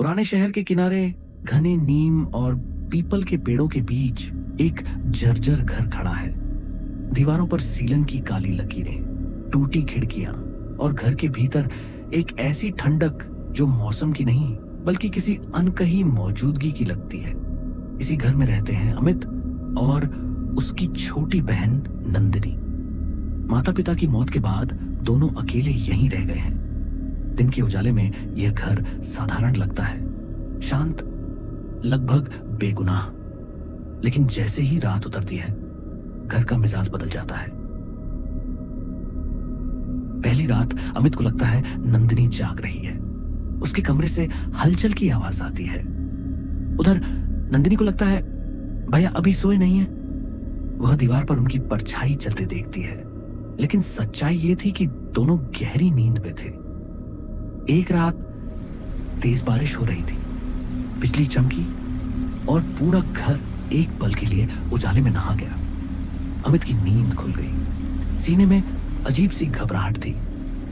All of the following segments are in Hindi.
पुराने शहर के किनारे घने नीम और पीपल के पेड़ों के बीच एक जर्जर घर खड़ा है। दीवारों पर सीलन की काली लकीरें, टूटी खिड़कियां और घर के भीतर एक ऐसी ठंडक जो मौसम की नहीं बल्कि किसी अनकही मौजूदगी की लगती है। इसी घर में रहते हैं अमित और उसकी छोटी बहन नंदिनी। माता पिता की मौत के बाद दोनों अकेले यहीं रह गए हैं। दिन के उजाले में यह घर साधारण लगता है, शांत, लगभग बेगुनाह। लेकिन जैसे ही रात उतरती है घर का मिजाज बदल जाता है। पहली रात अमित को लगता है नंदिनी जाग रही है। उसके कमरे से हलचल की आवाज आती है। उधर नंदिनी को लगता है भैया अभी सोए नहीं है। वह दीवार पर उनकी परछाई चलते देखती है, लेकिन सच्चाई यह थी कि दोनों गहरी नींद में थे। एक रात तेज बारिश हो रही थी, बिजली चमकी और पूरा घर एक पल के लिए उजाले में नहा गया। अमित की नींद खुल गई। सीने में अजीब सी घबराहट थी।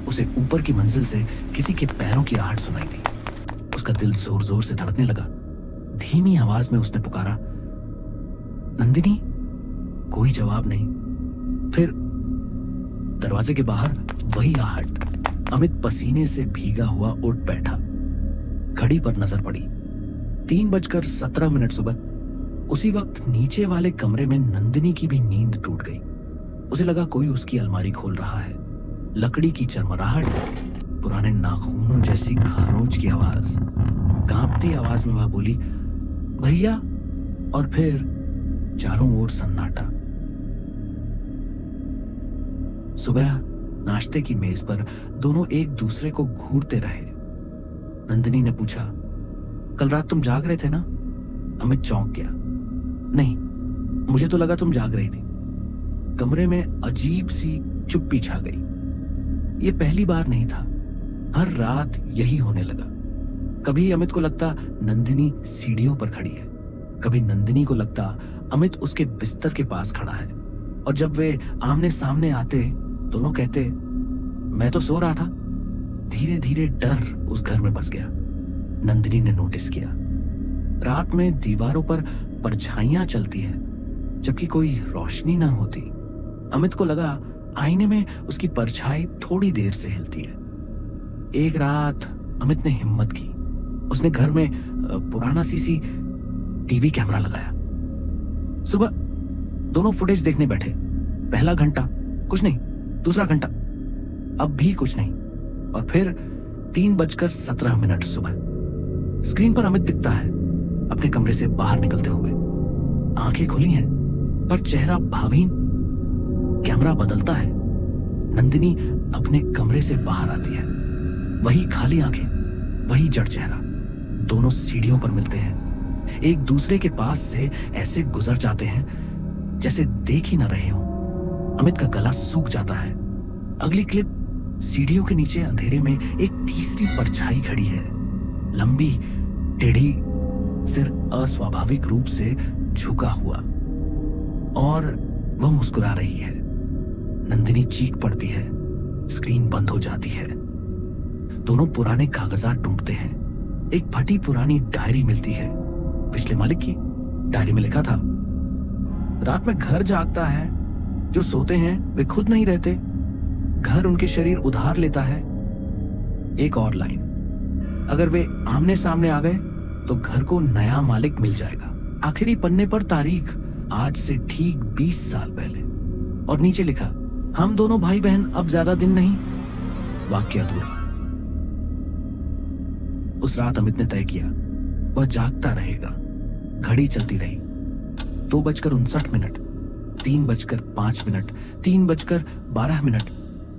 उसे ऊपर की मंजिल से किसी के पैरों की आहट सुनाई दी। उसका दिल जोर जोर से धड़कने लगा। धीमी आवाज में उसने पुकारा, नंदिनी। कोई जवाब नहीं। फिर दरवाजे के बाहर वही आहट। अमित पसीने से भीगा हुआ उठ बैठा। घड़ी पर नजर पड़ी, 3:17 सुबह। उसी वक्त नीचे वाले कमरे में नंदिनी की भी नींद टूट गई। उसे लगा कोई उसकी अलमारी खोल रहा है। लकड़ी की चरमराहट, पुराने नाखूनों जैसी खरोंच की आवाज। कांपती आवाज में वह बोली, भैया। और फिर चारों ओर सन्नाटा। सुबह नाश्ते की मेज पर दोनों एक दूसरे को घूरते रहे। नंदिनी ने पूछा, कल रात तुम जाग रहे थे ना? अमित चौंक गया। नहीं, मुझे तो लगा तुम जाग रही थी। कमरे में अजीब सी चुप्पी छा गई। यह पहली बार नहीं था, हर रात यही होने लगा। कभी अमित को लगता नंदिनी सीढ़ियों पर खड़ी है, कभी नंदिनी को लगता अमित उसके बिस्तर के पास खड़ा है। और जब वे आमने सामने आते दोनों कहते, मैं तो सो रहा था। धीरे धीरे डर उस घर में बस गया। नंदिनी ने नोटिस किया, रात में दीवारों पर परछाइयां चलती है जबकि कोई रोशनी ना होती। अमित को लगा आईने में उसकी परछाई थोड़ी देर से हिलती है। एक रात अमित ने हिम्मत की। उसने घर में पुराना सीसीटीवी कैमरा लगाया। सुबह दोनों फुटेज देखने बैठे। पहला घंटा कुछ नहीं, दूसरा घंटा अब भी कुछ नहीं, और फिर 3:17 सुबह। स्क्रीन पर अमित दिखता है अपने कमरे से बाहर निकलते हुए। आंखें खुली हैं पर चेहरा भावहीन। कैमरा बदलता है। नंदिनी अपने कमरे से बाहर आती है। वही खाली आंखें, वही जड़ चेहरा। दोनों सीढ़ियों पर मिलते हैं। एक दूसरे के पास से ऐसे गुजर जाते हैं जैसे देख ही ना रहे हो। अमित का गला सूख जाता है। अगली क्लिप, सीढ़ियों के नीचे अंधेरे में एक तीसरी परछाई खड़ी है। लंबी, टेढ़ी, सिर अस्वाभाविक रूप से झुका हुआ, और वह मुस्कुरा रही है। नंदिनी चीख पड़ती है। स्क्रीन बंद हो जाती है। दोनों पुराने कागजात ढूंढते हैं। एक फटी पुरानी डायरी मिलती है। पिछले मालिक की। डायरी में लिखा था, रात में घर जागता है, जो सोते हैं वे खुद नहीं रहते, घर उनके शरीर उधार लेता है। एक और लाइन, अगर वे आमने सामने आ गए तो घर को नया मालिक मिल जाएगा। आखिरी पन्ने पर तारीख, आज से ठीक 20 साल पहले। और नीचे लिखा, हम दोनों भाई बहन अब ज्यादा दिन नहीं। वाक्य अधूरा। उस रात अमित ने तय किया वह जागता रहेगा। घड़ी चलती रही। 2:59, 3:05, 3:12,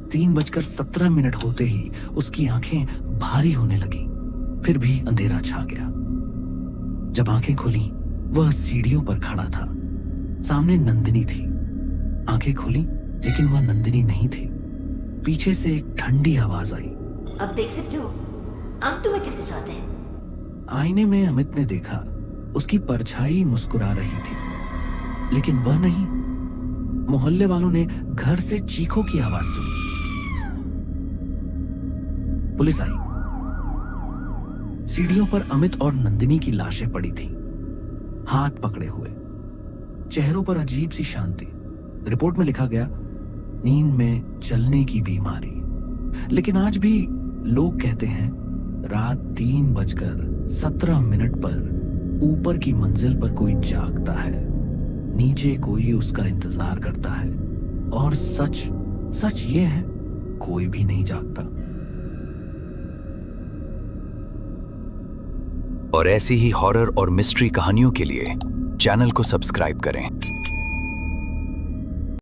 3:17 होते ही उसकी आंखें भारी होने लगी। फिर भी अंधेरा छा गया। जब आंखें खुली वह सीढ़ियों पर खड़ा था। सामने नंदिनी थी। आंखें खुली लेकिन वह नंदिनी नहीं थी। पीछे से एक ठंडी आवाज आई, अब देख सकते हो आप तुम्हें कैसे चाहते हैं। आईने में अमित ने देखा उसकी परछाई मुस्कुरा रही थी, लेकिन वह नहीं। मोहल्ले वालों ने घर से चीखों की आवाज सुनी। पुलिस आई। सीढ़ियों पर अमित और नंदिनी की लाशें पड़ी थीं, हाथ पकड़े हुए, चेहरों पर अजीब सी शांति। रिपोर्ट में लिखा गया, नींद में चलने की बीमारी। लेकिन आज भी लोग कहते हैं रात 3:17 पर ऊपर की मंजिल पर कोई जागता है, नीचे कोई उसका इंतजार करता है, और सच सच ये है, कोई भी नहीं जागता। और ऐसी ही हॉरर और मिस्ट्री कहानियों के लिए चैनल को सब्सक्राइब करें।